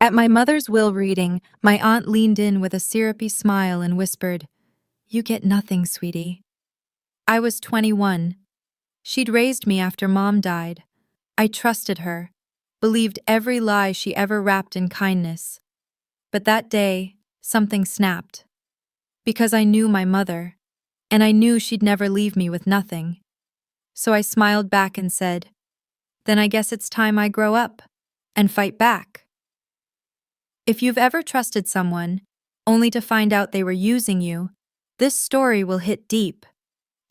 At my mother's will reading, my aunt leaned in with a syrupy smile and whispered, "You get nothing, sweetie." I was 21. She'd raised me after Mom died. I trusted her, believed every lie she ever wrapped in kindness. But that day, something snapped. Because I knew my mother, and I knew she'd never leave me with nothing. So I smiled back and said, "Then I guess it's time I grow up and fight back." If you've ever trusted someone, only to find out they were using you, this story will hit deep.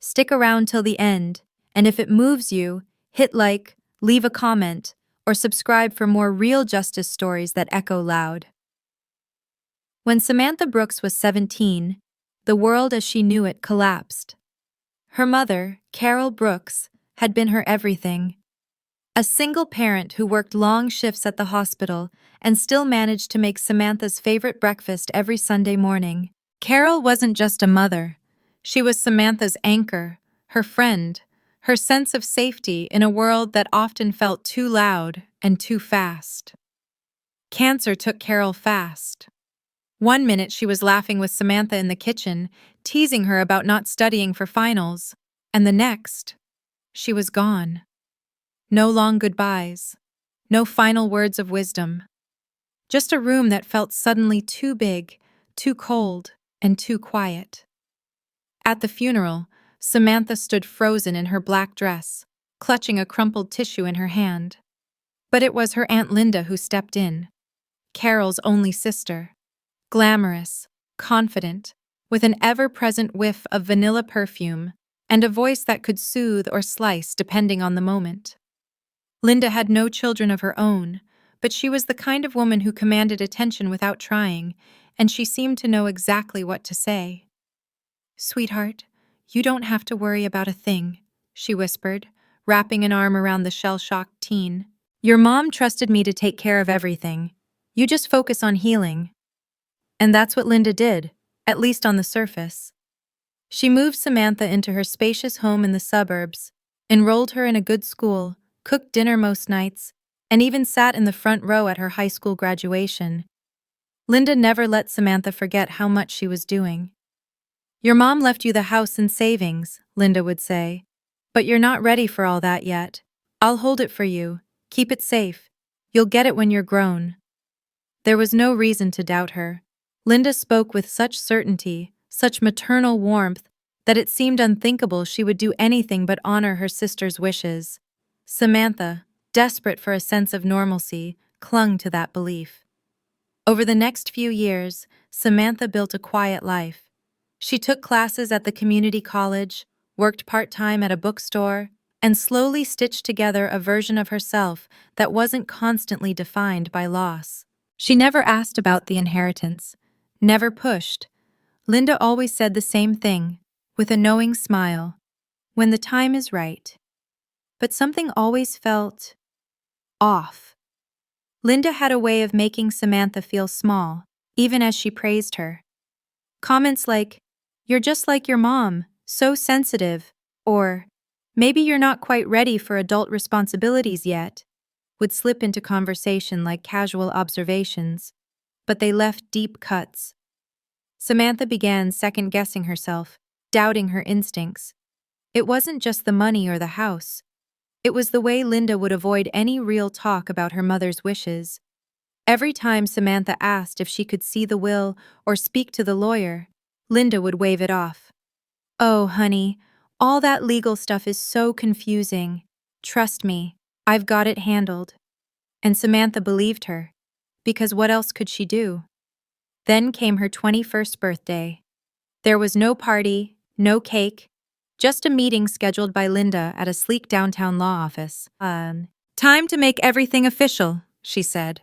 Stick around till the end, and if it moves you, hit like, leave a comment, or subscribe for more real justice stories that echo loud. When Samantha Brooks was 17, the world as she knew it collapsed. Her mother, Carol Brooks, had been her everything. A single parent who worked long shifts at the hospital and still managed to make Samantha's favorite breakfast every Sunday morning. Carol wasn't just a mother. She was Samantha's anchor, her friend, her sense of safety in a world that often felt too loud and too fast. Cancer took Carol fast. One minute she was laughing with Samantha in the kitchen, teasing her about not studying for finals, and the next, she was gone. No long goodbyes, no final words of wisdom. Just a room that felt suddenly too big, too cold, and too quiet. At the funeral, Samantha stood frozen in her black dress, clutching a crumpled tissue in her hand. But it was her Aunt Linda who stepped in, Carol's only sister. Glamorous, confident, with an ever-present whiff of vanilla perfume and a voice that could soothe or slice depending on the moment. Linda had no children of her own, but she was the kind of woman who commanded attention without trying, and she seemed to know exactly what to say. "Sweetheart, you don't have to worry about a thing," she whispered, wrapping an arm around the shell-shocked teen. "Your mom trusted me to take care of everything. You just focus on healing." And that's what Linda did, at least on the surface. She moved Samantha into her spacious home in the suburbs, enrolled her in a good school, cooked dinner most nights, and even sat in the front row at her high school graduation. Linda never let Samantha forget how much she was doing. "Your mom left you the house in savings," Linda would say, "but you're not ready for all that yet. I'll hold it for you. Keep it safe. You'll get it when you're grown." There was no reason to doubt her. Linda spoke with such certainty, such maternal warmth, that it seemed unthinkable she would do anything but honor her sister's wishes. Samantha, desperate for a sense of normalcy, clung to that belief. Over the next few years, Samantha built a quiet life. She took classes at the community college, worked part-time at a bookstore, and slowly stitched together a version of herself that wasn't constantly defined by loss. She never asked about the inheritance, never pushed. Linda always said the same thing, with a knowing smile, "When the time is right." But something always felt off. Linda had a way of making Samantha feel small, even as she praised her. Comments like, "You're just like your mom, so sensitive," or, "Maybe you're not quite ready for adult responsibilities yet," would slip into conversation like casual observations, but they left deep cuts. Samantha began second-guessing herself, doubting her instincts. It wasn't just the money or the house. It was the way Linda would avoid any real talk about her mother's wishes. Every time Samantha asked if she could see the will or speak to the lawyer, Linda would wave it off. "Oh, honey, all that legal stuff is so confusing. Trust me, I've got it handled." And Samantha believed her, because what else could she do? Then came her 21st birthday. There was no party, no cake, just a meeting scheduled by Linda at a sleek downtown law office. "Time to make everything official," she said.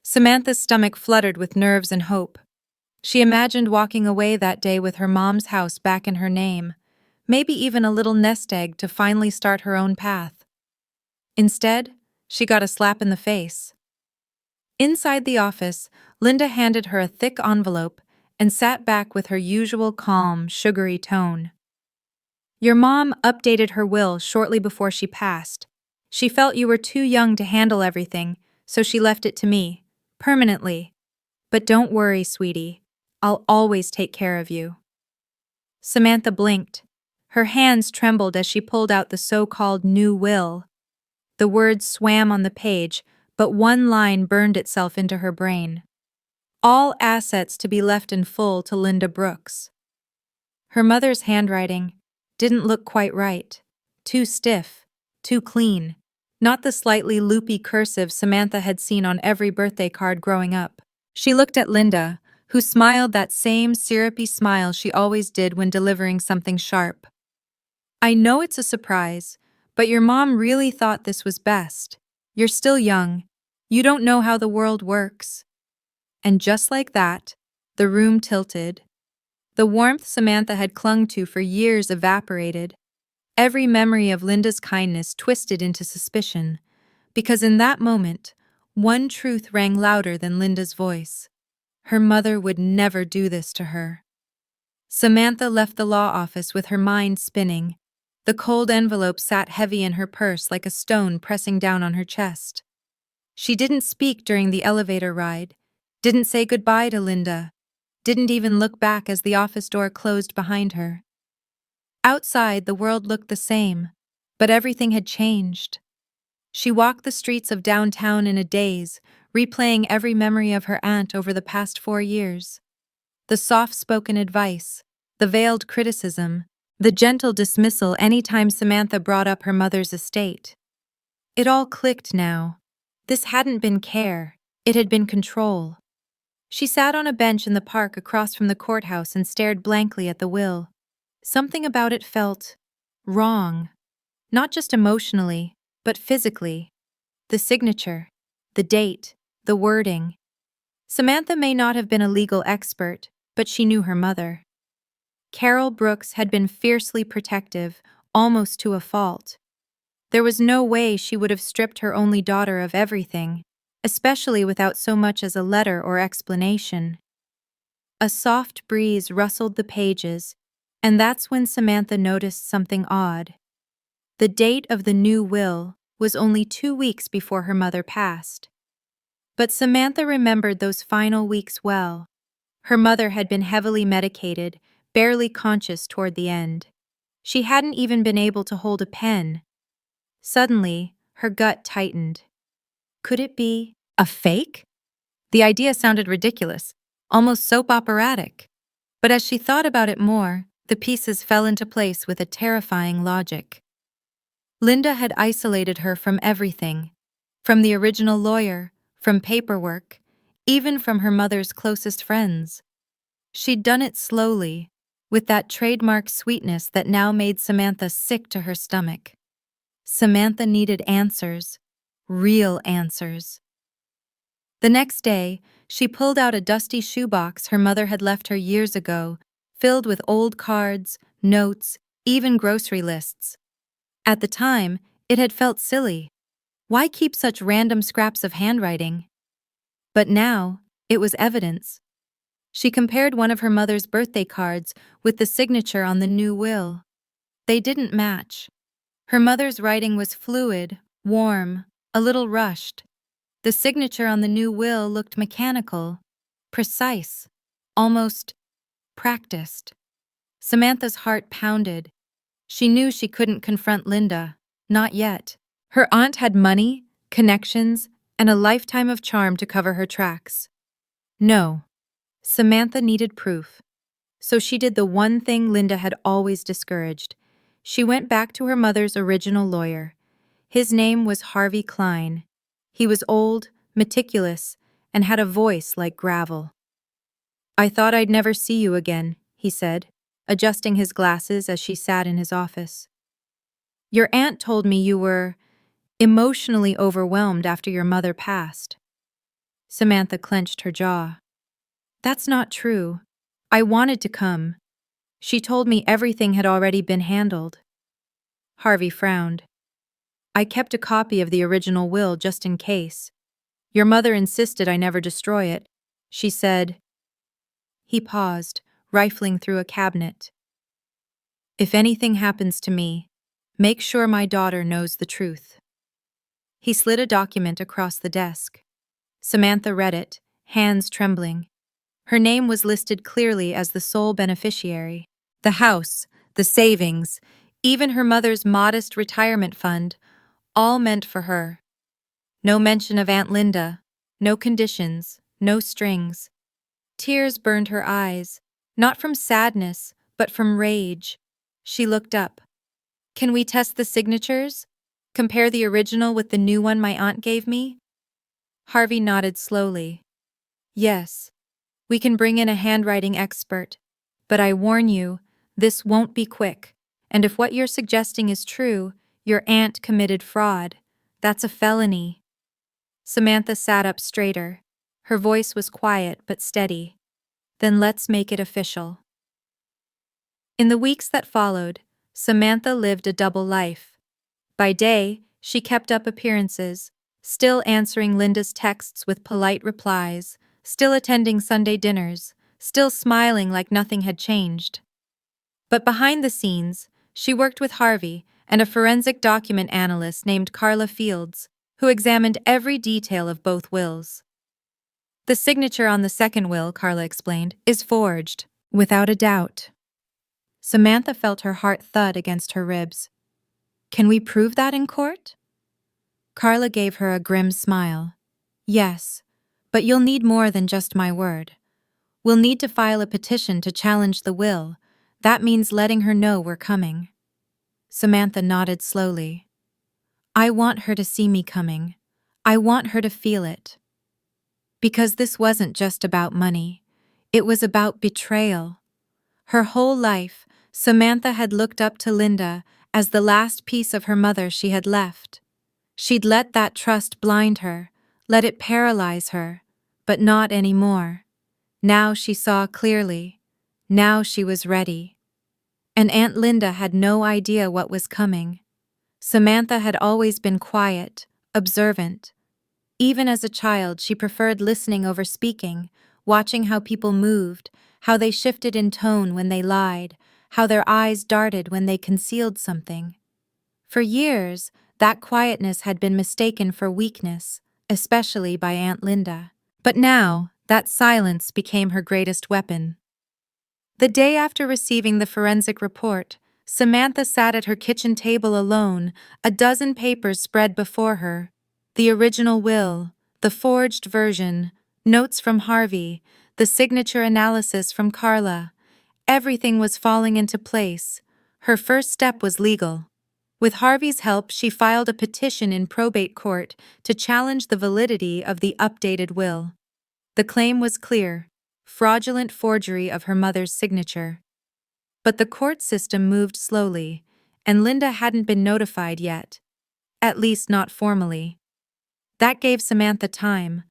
Samantha's stomach fluttered with nerves and hope. She imagined walking away that day with her mom's house back in her name, maybe even a little nest egg to finally start her own path. Instead, she got a slap in the face. Inside the office, Linda handed her a thick envelope and sat back with her usual calm, sugary tone. "Your mom updated her will shortly before she passed. She felt you were too young to handle everything, so she left it to me. Permanently. But don't worry, sweetie. I'll always take care of you. Samantha blinked. Her hands trembled as she pulled out the so-called new will. The words swam on the page, but one line burned itself into her brain. All assets to be left in full to Linda Brooks. Her mother's handwriting didn't look quite right. Too stiff, too clean. Not the slightly loopy cursive Samantha had seen on every birthday card growing up. She looked at Linda, who smiled that same syrupy smile she always did when delivering something sharp. I know it's a surprise, but your mom really thought this was best. You're still young. You don't know how the world works. And just like that, the room tilted. The warmth Samantha had clung to for years evaporated. Every memory of Linda's kindness twisted into suspicion, because in that moment, one truth rang louder than Linda's voice. Her mother would never do this to her. Samantha left the law office with her mind spinning. The cold envelope sat heavy in her purse like a stone pressing down on her chest. She didn't speak during the elevator ride, didn't say goodbye to Linda, didn't even look back as the office door closed behind her. Outside, the world looked the same, but everything had changed. She walked the streets of downtown in a daze, replaying every memory of her aunt over the past 4 years. The soft-spoken advice, the veiled criticism, the gentle dismissal anytime Samantha brought up her mother's estate. It all clicked now. This hadn't been care, it had been control. She sat on a bench in the park across from the courthouse and stared blankly at the will. Something about it felt wrong, not just emotionally, but physically. The signature, the date, the wording. Samantha may not have been a legal expert, but she knew her mother. Carol Brooks had been fiercely protective, almost to a fault. There was no way she would have stripped her only daughter of everything, especially without so much as a letter or explanation. A soft breeze rustled the pages, and that's when Samantha noticed something odd. The date of the new will was only 2 weeks before her mother passed. But Samantha remembered those final weeks well. Her mother had been heavily medicated, barely conscious toward the end. She hadn't even been able to hold a pen. Suddenly, her gut tightened. Could it be a fake? The idea sounded ridiculous, almost soap operatic. But as she thought about it more, the pieces fell into place with a terrifying logic. Linda had isolated her from everything, from the original lawyer, from paperwork, even from her mother's closest friends. She'd done it slowly, with that trademark sweetness that now made Samantha sick to her stomach. Samantha needed answers, real answers. The next day, she pulled out a dusty shoebox her mother had left her years ago, filled with old cards, notes, even grocery lists. At the time, it had felt silly. Why keep such random scraps of handwriting? But now, it was evidence. She compared one of her mother's birthday cards with the signature on the new will. They didn't match. Her mother's writing was fluid, warm, a little rushed. The signature on the new will looked mechanical, precise, almost practiced. Samantha's heart pounded. She knew she couldn't confront Linda, not yet. Her aunt had money, connections, and a lifetime of charm to cover her tracks. No, Samantha needed proof. So she did the one thing Linda had always discouraged. She went back to her mother's original lawyer. His name was Harvey Klein. He was old, meticulous, and had a voice like gravel. "I thought I'd never see you again," he said, adjusting his glasses as she sat in his office. "Your aunt told me you were emotionally overwhelmed after your mother passed." Samantha clenched her jaw. "That's not true. I wanted to come. She told me everything had already been handled." Harvey frowned. "I kept a copy of the original will just in case. Your mother insisted I never destroy it. She said—" He paused, rifling through a cabinet. "If anything happens to me, make sure my daughter knows the truth." He slid a document across the desk. Samantha read it, hands trembling. Her name was listed clearly as the sole beneficiary. The house, the savings, even her mother's modest retirement fund, all meant for her. No mention of Aunt Linda, no conditions, no strings. Tears burned her eyes, not from sadness, but from rage. She looked up. Can we test the signatures? Compare the original with the new one my aunt gave me? Harvey nodded slowly. Yes, we can bring in a handwriting expert. But I warn you, this won't be quick. And if what you're suggesting is true, your aunt committed fraud. That's a felony. Samantha sat up straighter. Her voice was quiet but steady. Then let's make it official. In the weeks that followed, Samantha lived a double life. By day, she kept up appearances, still answering Linda's texts with polite replies, still attending Sunday dinners, still smiling like nothing had changed. But behind the scenes, she worked with Harvey and a forensic document analyst named Carla Fields, who examined every detail of both wills. The signature on the second will, Carla explained, is forged, without a doubt. Samantha felt her heart thud against her ribs. Can we prove that in court? Carla gave her a grim smile. Yes, but you'll need more than just my word. We'll need to file a petition to challenge the will. That means letting her know we're coming. Samantha nodded slowly. I want her to see me coming. I want her to feel it. Because this wasn't just about money. It was about betrayal. Her whole life, Samantha had looked up to Linda as the last piece of her mother she had left. She'd let that trust blind her, let it paralyze her, but not anymore. Now she saw clearly. Now she was ready. And Aunt Linda had no idea what was coming. Samantha had always been quiet, observant. Even as a child, she preferred listening over speaking, watching how people moved, how they shifted in tone when they lied, how their eyes darted when they concealed something. For years, that quietness had been mistaken for weakness, especially by Aunt Linda. But now, that silence became her greatest weapon. The day after receiving the forensic report, Samantha sat at her kitchen table alone, a dozen papers spread before her. The original will, the forged version, notes from Harvey, the signature analysis from Carla. Everything was falling into place. Her first step was legal. With Harvey's help, she filed a petition in probate court to challenge the validity of the updated will. The claim was clear: fraudulent forgery of her mother's signature. But the court system moved slowly, and Linda hadn't been notified yet, at least not formally. That gave Samantha time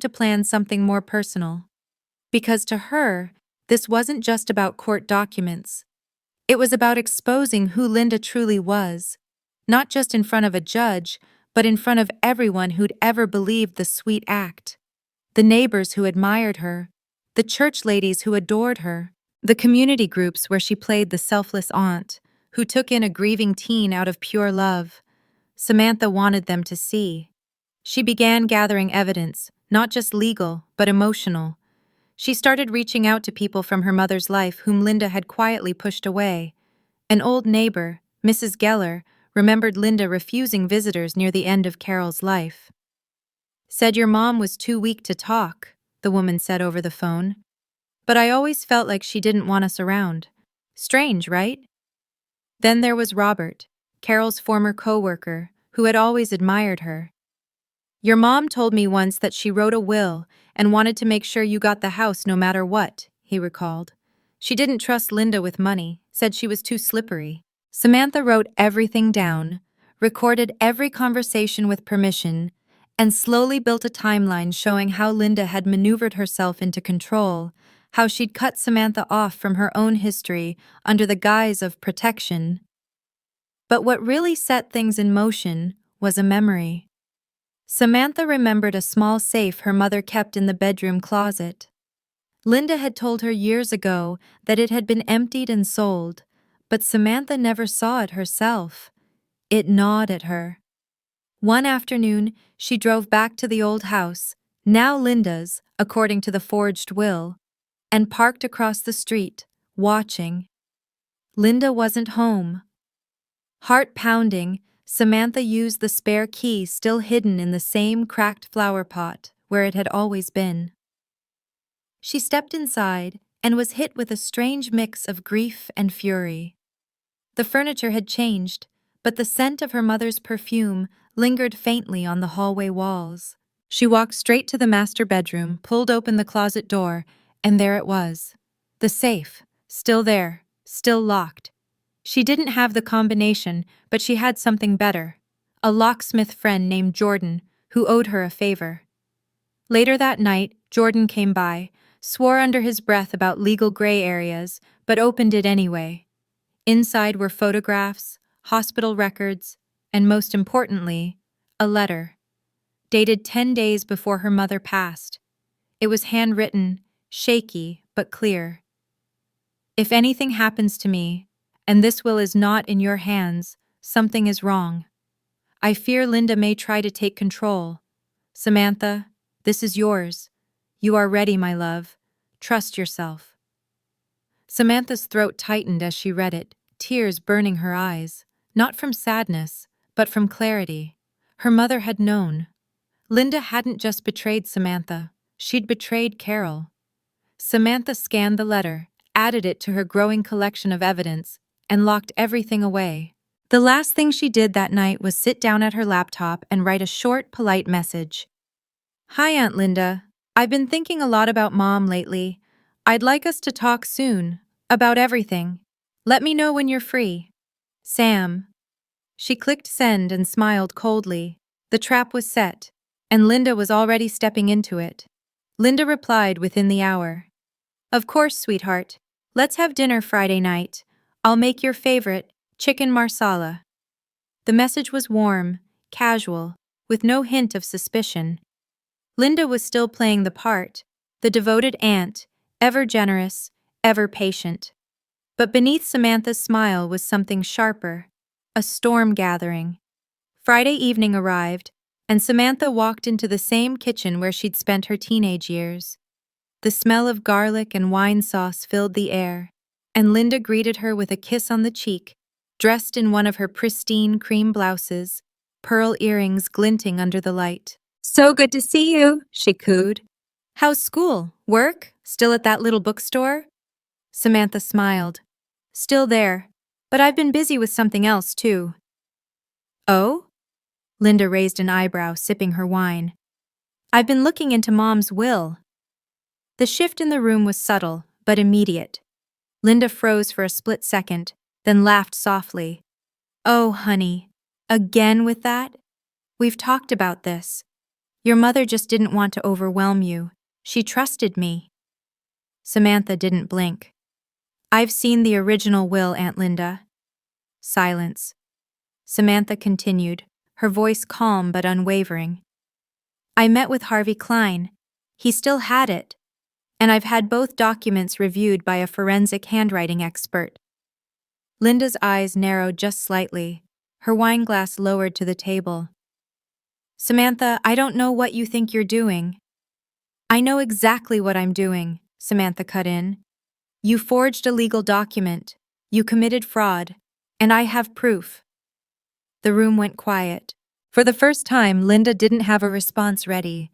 to plan something more personal. Because to her, this wasn't just about court documents. It was about exposing who Linda truly was, not just in front of a judge, but in front of everyone who'd ever believed the sweet act. The neighbors who admired her, the church ladies who adored her, the community groups where she played the selfless aunt, who took in a grieving teen out of pure love. Samantha wanted them to see. She began gathering evidence, not just legal, but emotional. She started reaching out to people from her mother's life whom Linda had quietly pushed away. An old neighbor, Mrs. Geller, remembered Linda refusing visitors near the end of Carol's life. Said your mom was too weak to talk, the woman said over the phone. But I always felt like she didn't want us around. Strange, right? Then there was Robert, Carol's former co-worker, who had always admired her. Your mom told me once that she wrote a will and wanted to make sure you got the house no matter what, he recalled. She didn't trust Linda with money, said she was too slippery. Samantha wrote everything down, recorded every conversation with permission, and slowly built a timeline showing how Linda had maneuvered herself into control, how she'd cut Samantha off from her own history under the guise of protection. But what really set things in motion was a memory. Samantha remembered a small safe her mother kept in the bedroom closet. Linda had told her years ago that it had been emptied and sold, but Samantha never saw it herself. It gnawed at her. One afternoon, she drove back to the old house, now Linda's, according to the forged will, and parked across the street, watching. Linda wasn't home. Heart pounding, Samantha used the spare key still hidden in the same cracked flower pot where it had always been. She stepped inside and was hit with a strange mix of grief and fury. The furniture had changed, but the scent of her mother's perfume lingered faintly on the hallway walls. She walked straight to the master bedroom, pulled open the closet door, and there it was. The safe, still there, still locked. She didn't have the combination, but she had something better. A locksmith friend named Jordan, who owed her a favor. Later that night, Jordan came by, swore under his breath about legal gray areas, but opened it anyway. Inside were photographs, hospital records, and most importantly, a letter. Dated 10 days before her mother passed. It was handwritten, shaky but clear. If anything happens to me, and this will is not in your hands, something is wrong. I fear Linda may try to take control. Samantha, this is yours. You are ready, my love. Trust yourself. Samantha's throat tightened as she read it, tears burning her eyes, not from sadness, but from clarity. Her mother had known. Linda hadn't just betrayed Samantha, she'd betrayed Carol. Samantha scanned the letter, added it to her growing collection of evidence, and locked everything away. The last thing she did that night was sit down at her laptop and write a short, polite message. Hi, Aunt Linda. I've been thinking a lot about Mom lately. I'd like us to talk soon, about everything. Let me know when you're free. Sam. She clicked send and smiled coldly. The trap was set, and Linda was already stepping into it. Linda replied within the hour. Of course, sweetheart. Let's have dinner Friday night. I'll make your favorite, chicken marsala. The message was warm, casual, with no hint of suspicion. Linda was still playing the part, the devoted aunt, ever generous, ever patient. But beneath Samantha's smile was something sharper, a storm gathering. Friday evening arrived, and Samantha walked into the same kitchen where she'd spent her teenage years. The smell of garlic and wine sauce filled the air, and Linda greeted her with a kiss on the cheek, dressed in one of her pristine cream blouses, pearl earrings glinting under the light. So good to see you, she cooed. How's school? Work? Still at that little bookstore? Samantha smiled. Still there, but I've been busy with something else, too. Oh? Linda raised an eyebrow, sipping her wine. I've been looking into Mom's will. The shift in the room was subtle, but immediate. Linda froze for a split second, then laughed softly. Oh, honey, again with that? We've talked about this. Your mother just didn't want to overwhelm you. She trusted me. Samantha didn't blink. I've seen the original will, Aunt Linda. Silence. Samantha continued, her voice calm but unwavering. I met with Harvey Klein. He still had it. And I've had both documents reviewed by a forensic handwriting expert. Linda's eyes narrowed just slightly, her wineglass lowered to the table. Samantha, I don't know what you think you're doing. I know exactly what I'm doing, Samantha cut in. You forged a legal document, you committed fraud, and I have proof. The room went quiet. For the first time, Linda didn't have a response ready.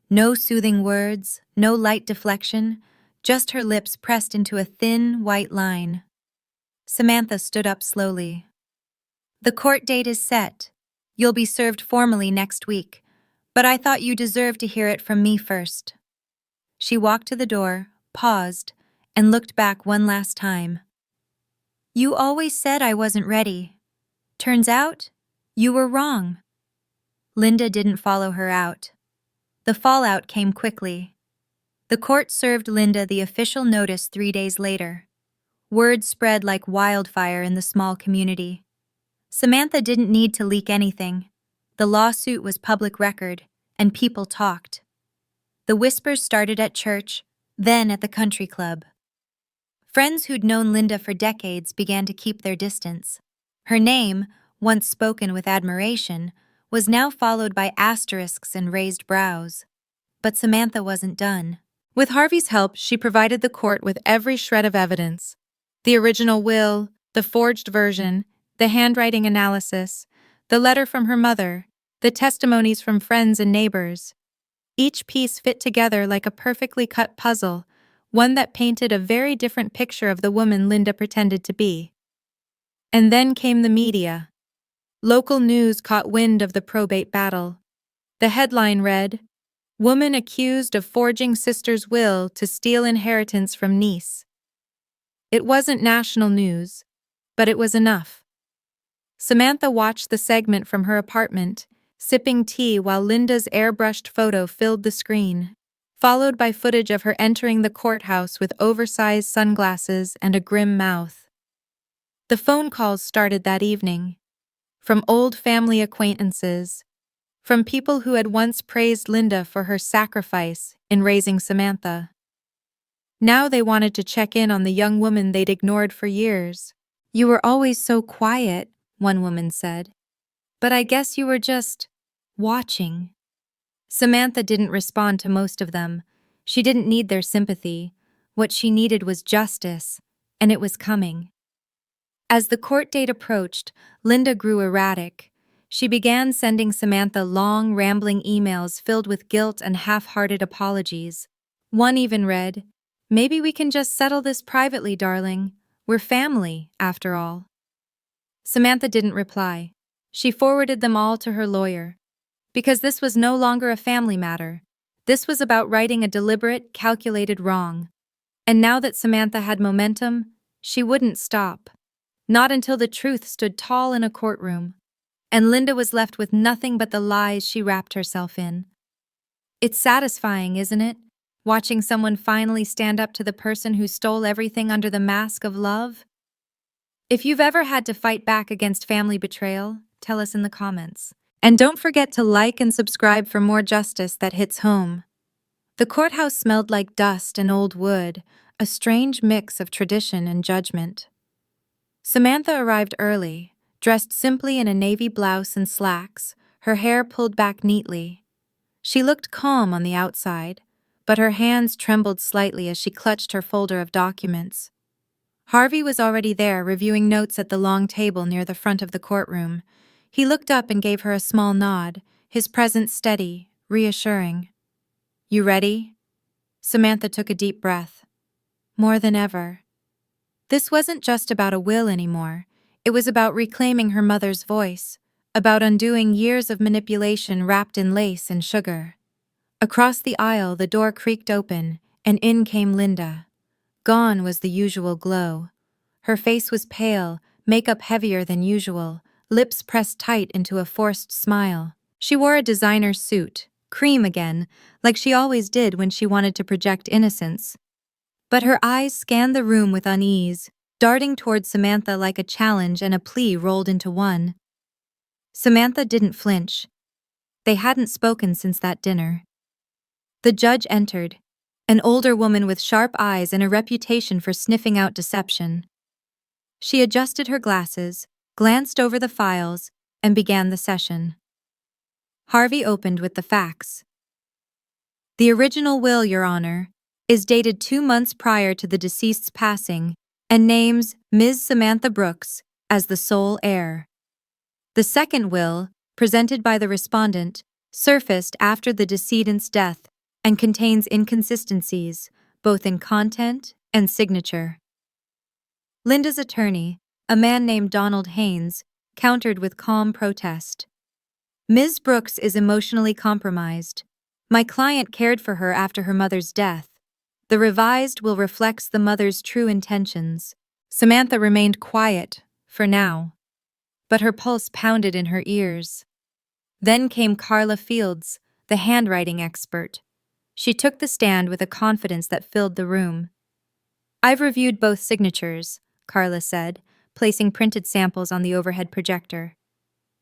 No soothing words, no light deflection, just her lips pressed into a thin, white line. Samantha stood up slowly. The court date is set. You'll be served formally next week, but I thought you deserved to hear it from me first. She walked to the door, paused, and looked back one last time. You always said I wasn't ready. Turns out, you were wrong. Linda didn't follow her out. The fallout came quickly. The court served Linda the official notice 3 days later. Word spread like wildfire in the small community. Samantha didn't need to leak anything. The lawsuit was public record, and people talked. The whispers started at church, then at the country club. Friends who'd known Linda for decades began to keep their distance. Her name, once spoken with admiration, was now followed by asterisks and raised brows. But Samantha wasn't done. With Harvey's help, she provided the court with every shred of evidence: the original will, the forged version, the handwriting analysis, the letter from her mother, the testimonies from friends and neighbors. Each piece fit together like a perfectly cut puzzle, one that painted a very different picture of the woman Linda pretended to be. And then came the media. Local news caught wind of the probate battle. The headline read, "Woman accused of forging sister's will to steal inheritance from niece." It wasn't national news, but it was enough. Samantha watched the segment from her apartment, sipping tea while Linda's airbrushed photo filled the screen, followed by footage of her entering the courthouse with oversized sunglasses and a grim mouth. The phone calls started that evening, from old family acquaintances, from people who had once praised Linda for her sacrifice in raising Samantha. Now they wanted to check in on the young woman they'd ignored for years. "You were always so quiet," one woman said. "But I guess you were just watching." Samantha didn't respond to most of them. She didn't need their sympathy. What she needed was justice, and it was coming. As the court date approached, Linda grew erratic. She began sending Samantha long, rambling emails filled with guilt and half-hearted apologies. One even read, "Maybe we can just settle this privately, darling. We're family, after all." Samantha didn't reply. She forwarded them all to her lawyer. Because this was no longer a family matter. This was about righting a deliberate, calculated wrong. And now that Samantha had momentum, she wouldn't stop. Not until the truth stood tall in a courtroom. And Linda was left with nothing but the lies she wrapped herself in. It's satisfying, isn't it? Watching someone finally stand up to the person who stole everything under the mask of love? If you've ever had to fight back against family betrayal, tell us in the comments. And don't forget to like and subscribe for more justice that hits home. The courthouse smelled like dust and old wood, a strange mix of tradition and judgment. Samantha arrived early, dressed simply in a navy blouse and slacks, her hair pulled back neatly. She looked calm on the outside, but her hands trembled slightly as she clutched her folder of documents. Harvey was already there, reviewing notes at the long table near the front of the courtroom. He looked up and gave her a small nod, his presence steady, reassuring. "You ready?" Samantha took a deep breath. More than ever. This wasn't just about a will anymore. It was about reclaiming her mother's voice, about undoing years of manipulation wrapped in lace and sugar. Across the aisle, the door creaked open, and in came Linda. Gone was the usual glow. Her face was pale, makeup heavier than usual, lips pressed tight into a forced smile. She wore a designer suit, cream again, like she always did when she wanted to project innocence. But her eyes scanned the room with unease, darting toward Samantha like a challenge and a plea rolled into one. Samantha didn't flinch. They hadn't spoken since that dinner. The judge entered, an older woman with sharp eyes and a reputation for sniffing out deception. She adjusted her glasses, glanced over the files, and began the session. Harvey opened with the facts. "The original will, Your Honor, is dated 2 months prior to the deceased's passing and names Ms. Samantha Brooks as the sole heir. The second will, presented by the respondent, surfaced after the decedent's death and contains inconsistencies, both in content and signature." Linda's attorney, a man named Donald Haynes, countered with calm protest. "Ms. Brooks is emotionally compromised. My client cared for her after her mother's death. The revised will reflects the mother's true intentions." Samantha remained quiet, for now, but her pulse pounded in her ears. Then came Carla Fields, the handwriting expert. She took the stand with a confidence that filled the room. "I've reviewed both signatures," Carla said, placing printed samples on the overhead projector.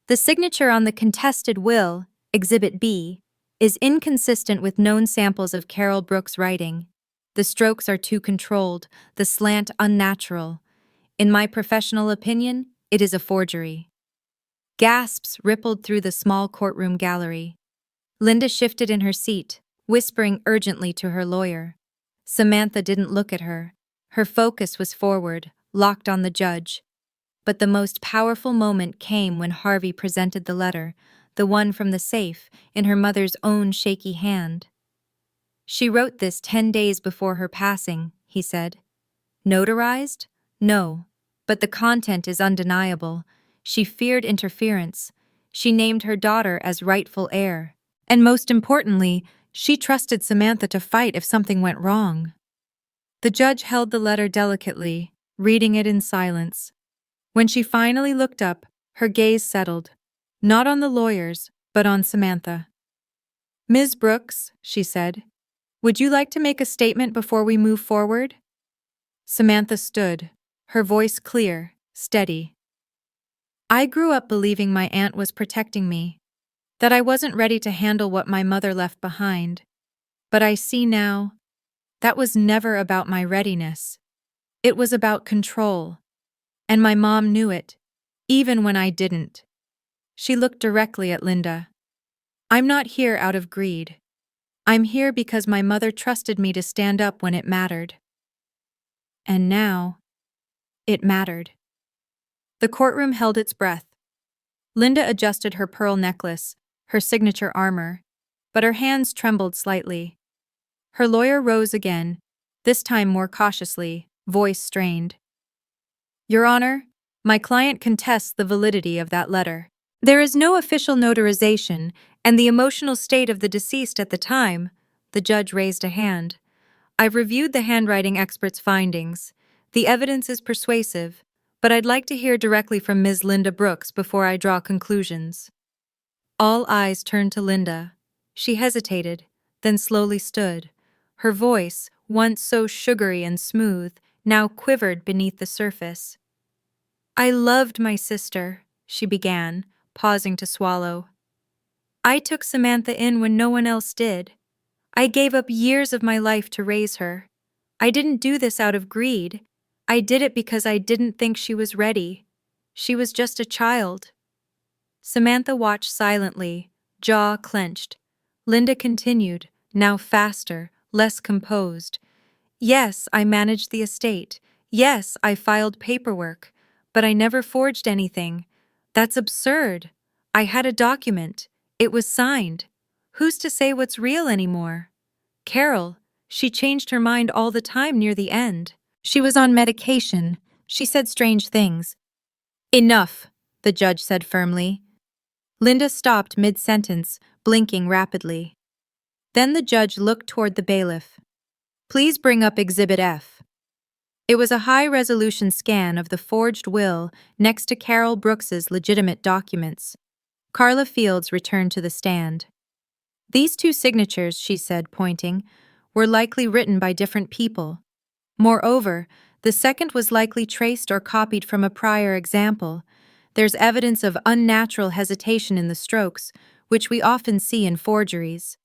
"The signature on the contested will, Exhibit B, is inconsistent with known samples of Carol Brooks' writing. The strokes are too controlled, the slant unnatural. In my professional opinion, it is a forgery." Gasps rippled through the small courtroom gallery. Linda shifted in her seat, whispering urgently to her lawyer. Samantha didn't look at her. Her focus was forward, locked on the judge. But the most powerful moment came when Harvey presented the letter, the one from the safe, in her mother's own shaky hand. "She wrote this 10 days before her passing," he said. "Notarized? No. But the content is undeniable. She feared interference. She named her daughter as rightful heir. And most importantly, she trusted Samantha to fight if something went wrong." The judge held the letter delicately, reading it in silence. When she finally looked up, her gaze settled, not on the lawyers, but on Samantha. "Ms. Brooks," she said, "would you like to make a statement before we move forward?" Samantha stood, her voice clear, steady. "I grew up believing my aunt was protecting me, that I wasn't ready to handle what my mother left behind. But I see now, that was never about my readiness. It was about control. And my mom knew it, even when I didn't." She looked directly at Linda. "I'm not here out of greed. I'm here because my mother trusted me to stand up when it mattered." And now, it mattered. The courtroom held its breath. Linda adjusted her pearl necklace, her signature armor, but her hands trembled slightly. Her lawyer rose again, this time more cautiously, voice strained. "Your Honor, my client contests the validity of that letter. There is no official notarization, and the emotional state of the deceased at the time." The judge raised a hand. "I've reviewed the handwriting expert's findings. The evidence is persuasive, but I'd like to hear directly from Ms. Linda Brooks before I draw conclusions." All eyes turned to Linda. She hesitated, then slowly stood. Her voice, once so sugary and smooth, now quivered beneath the surface. "I loved my sister," she began, pausing to swallow. "I took Samantha in when no one else did. I gave up years of my life to raise her. I didn't do this out of greed. I did it because I didn't think she was ready. She was just a child." Samantha watched silently, jaw clenched. Linda continued, now faster, less composed. "Yes, I managed the estate. Yes, I filed paperwork. But I never forged anything. That's absurd. I had a document. It was signed. Who's to say what's real anymore? Carol, she changed her mind all the time near the end. She was on medication. She said strange things." "Enough," the judge said firmly. Linda stopped mid-sentence, blinking rapidly. Then the judge looked toward the bailiff. "Please bring up Exhibit F." It was a high-resolution scan of the forged will next to Carol Brooks's legitimate documents. Carla Fields returned to the stand. "These two signatures," she said, pointing, "were likely written by different people. Moreover, the second was likely traced or copied from a prior example. There's evidence of unnatural hesitation in the strokes, which we often see in forgeries."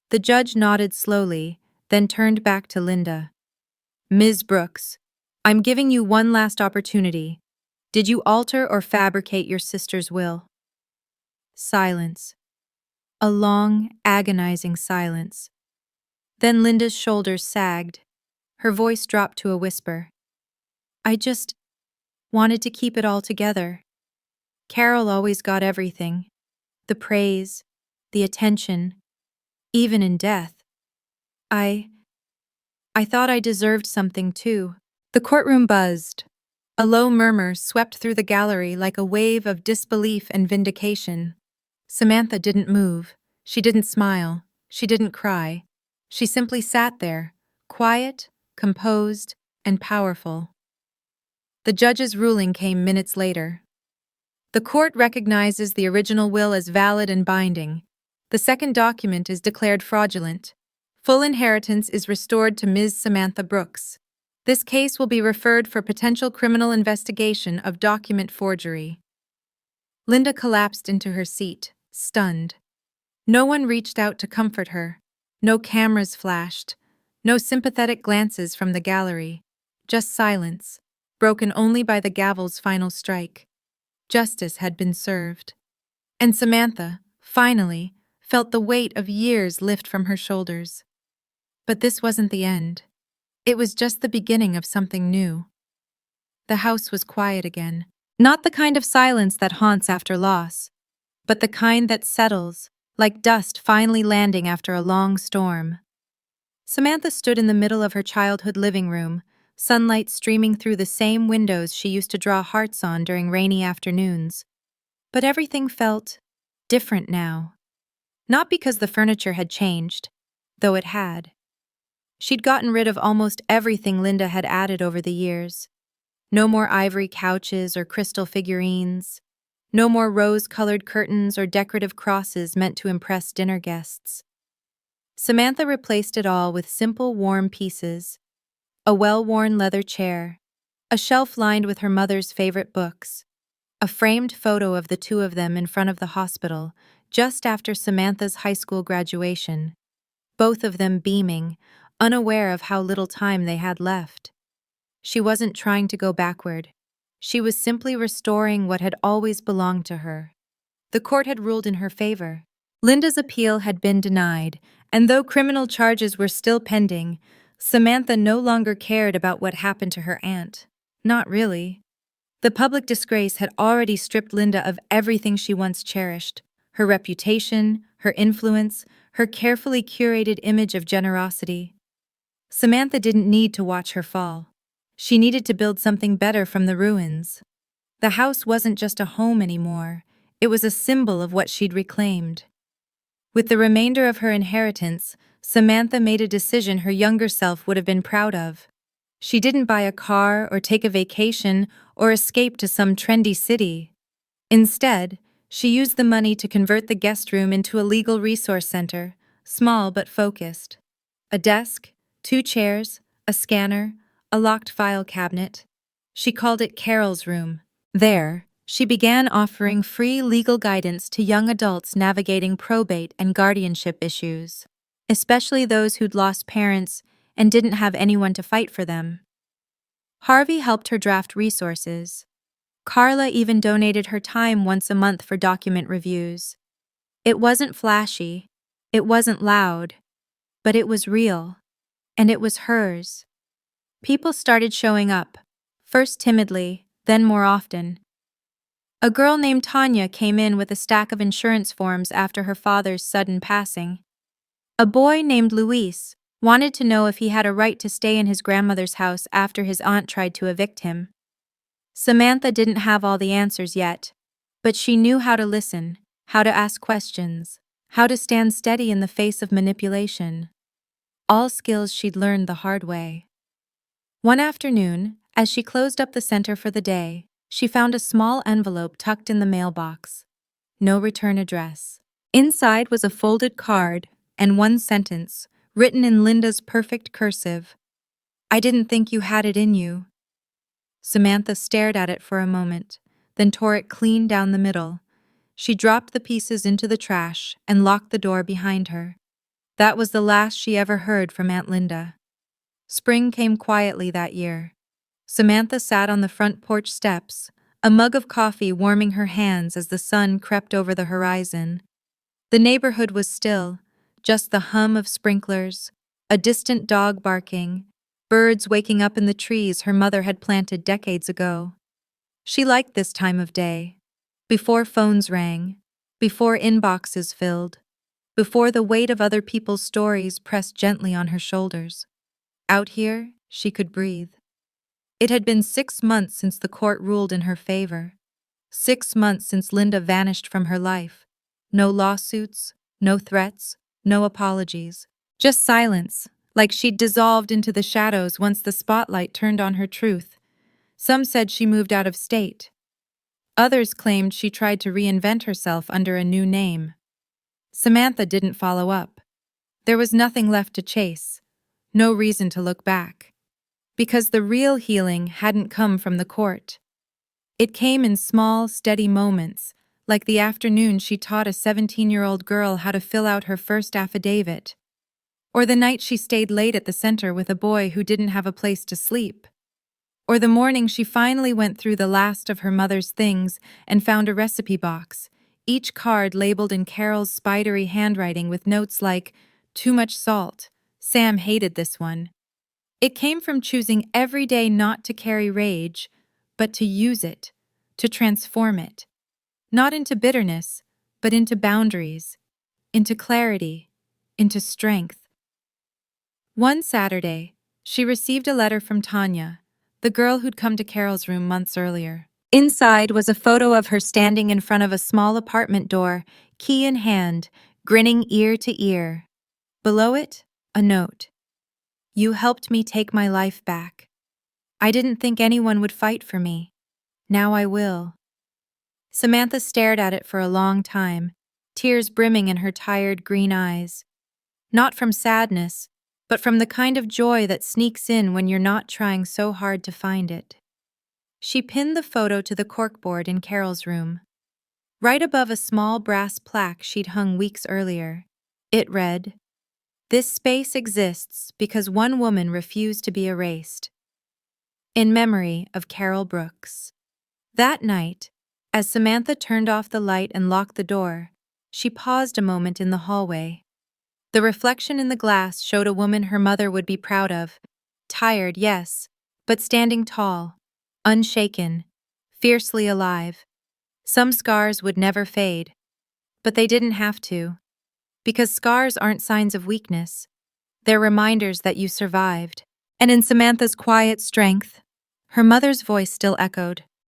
The judge nodded slowly, then turned back to Linda. "Ms. Brooks, I'm giving you one last opportunity. Did you alter or fabricate your sister's will?" Silence. A long, agonizing silence. Then Linda's shoulders sagged. Her voice dropped to a whisper. "I just wanted to keep it all together. Carol always got everything. The praise, the attention, even in death. I thought I deserved something too." The courtroom buzzed. A low murmur swept through the gallery like a wave of disbelief and vindication. Samantha didn't move. She didn't smile. She didn't cry. She simply sat there, quiet, composed, and powerful. The judge's ruling came minutes later. The court recognizes the original will as valid and binding. The second document is declared fraudulent. Full inheritance is restored to Ms. Samantha Brooks. This case will be referred for potential criminal investigation of document forgery. Linda collapsed into her seat, stunned. No one reached out to comfort her. No cameras flashed. No sympathetic glances from the gallery. Just silence, broken only by the gavel's final strike. Justice had been served. And Samantha, finally, felt the weight of years lift from her shoulders. But this wasn't the end. It was just the beginning of something new. The house was quiet again. Not the kind of silence that haunts after loss, but the kind that settles, like dust finally landing after a long storm. Samantha stood in the middle of her childhood living room, sunlight streaming through the same windows she used to draw hearts on during rainy afternoons. But everything felt different now. Not because the furniture had changed, though it had. She'd gotten rid of almost everything Linda had added over the years. No more ivory couches or crystal figurines. No more rose-colored curtains or decorative crosses meant to impress dinner guests. Samantha replaced it all with simple, warm pieces: a well-worn leather chair, a shelf lined with her mother's favorite books, a framed photo of the two of them in front of the hospital just after Samantha's high school graduation, both of them beaming, unaware of how little time they had left. She wasn't trying to go backward. She was simply restoring what had always belonged to her. The court had ruled in her favor. Linda's appeal had been denied, and though criminal charges were still pending, Samantha no longer cared about what happened to her aunt. Not really. The public disgrace had already stripped Linda of everything she once cherished: her reputation, her influence, her carefully curated image of generosity. Samantha didn't need to watch her fall. She needed to build something better from the ruins. The house wasn't just a home anymore. It was a symbol of what she'd reclaimed. With the remainder of her inheritance, Samantha made a decision her younger self would have been proud of. She didn't buy a car or take a vacation or escape to some trendy city. Instead, she used the money to convert the guest room into a legal resource center, small but focused. A desk, 2 chairs, a scanner, a locked file cabinet. She called it Carol's room. There, she began offering free legal guidance to young adults navigating probate and guardianship issues, especially those who'd lost parents and didn't have anyone to fight for them. Harvey helped her draft resources. Carla even donated her time once a month for document reviews. It wasn't flashy, it wasn't loud, but it was real, and it was hers. People started showing up, first timidly, then more often. A girl named Tanya came in with a stack of insurance forms after her father's sudden passing. A boy named Luis wanted to know if he had a right to stay in his grandmother's house after his aunt tried to evict him. Samantha didn't have all the answers yet, but she knew how to listen, how to ask questions, how to stand steady in the face of manipulation. All skills she'd learned the hard way. One afternoon, as she closed up the center for the day, she found a small envelope tucked in the mailbox. No return address. Inside was a folded card and one sentence, written in Linda's perfect cursive: "I didn't think you had it in you." Samantha stared at it for a moment, then tore it clean down the middle. She dropped the pieces into the trash and locked the door behind her. That was the last she ever heard from Aunt Linda. Spring came quietly that year. Samantha sat on the front porch steps, a mug of coffee warming her hands as the sun crept over the horizon. The neighborhood was still, just the hum of sprinklers, a distant dog barking, birds waking up in the trees her mother had planted decades ago. She liked this time of day, before phones rang, before inboxes filled, before the weight of other people's stories pressed gently on her shoulders. Out here, she could breathe. It had been 6 months since the court ruled in her favor. 6 months since Linda vanished from her life. No lawsuits, no threats, no apologies. Just silence, like she'd dissolved into the shadows once the spotlight turned on her truth. Some said she moved out of state. Others claimed she tried to reinvent herself under a new name. Samantha didn't follow up. There was nothing left to chase, no reason to look back. Because the real healing hadn't come from the court. It came in small, steady moments, like the afternoon she taught a 17-year-old girl how to fill out her first affidavit, or the night she stayed late at the center with a boy who didn't have a place to sleep. Or the morning she finally went through the last of her mother's things and found a recipe box, each card labeled in Carol's spidery handwriting with notes like, "Too much salt. Sam hated this one." It came from choosing every day not to carry rage, but to use it, to transform it. Not into bitterness, but into boundaries, into clarity, into strength. One Saturday, she received a letter from Tanya, the girl who'd come to Carol's room months earlier. Inside was a photo of her standing in front of a small apartment door, key in hand, grinning ear to ear. Below it, a note. "You helped me take my life back. I didn't think anyone would fight for me. Now I will." Samantha stared at it for a long time, tears brimming in her tired green eyes. Not from sadness, but from the kind of joy that sneaks in when you're not trying so hard to find it. She pinned the photo to the corkboard in Carol's room. Right above a small brass plaque she'd hung weeks earlier, it read, "This space exists because one woman refused to be erased." In memory of Carol Brooks. That night, as Samantha turned off the light and locked the door, she paused a moment in the hallway. The reflection in the glass showed a woman her mother would be proud of. Tired, yes, but standing tall, unshaken, fiercely alive. Some scars would never fade, but they didn't have to. Because scars aren't signs of weakness. They're reminders that you survived. And in Samantha's quiet strength, her mother's voice still echoed,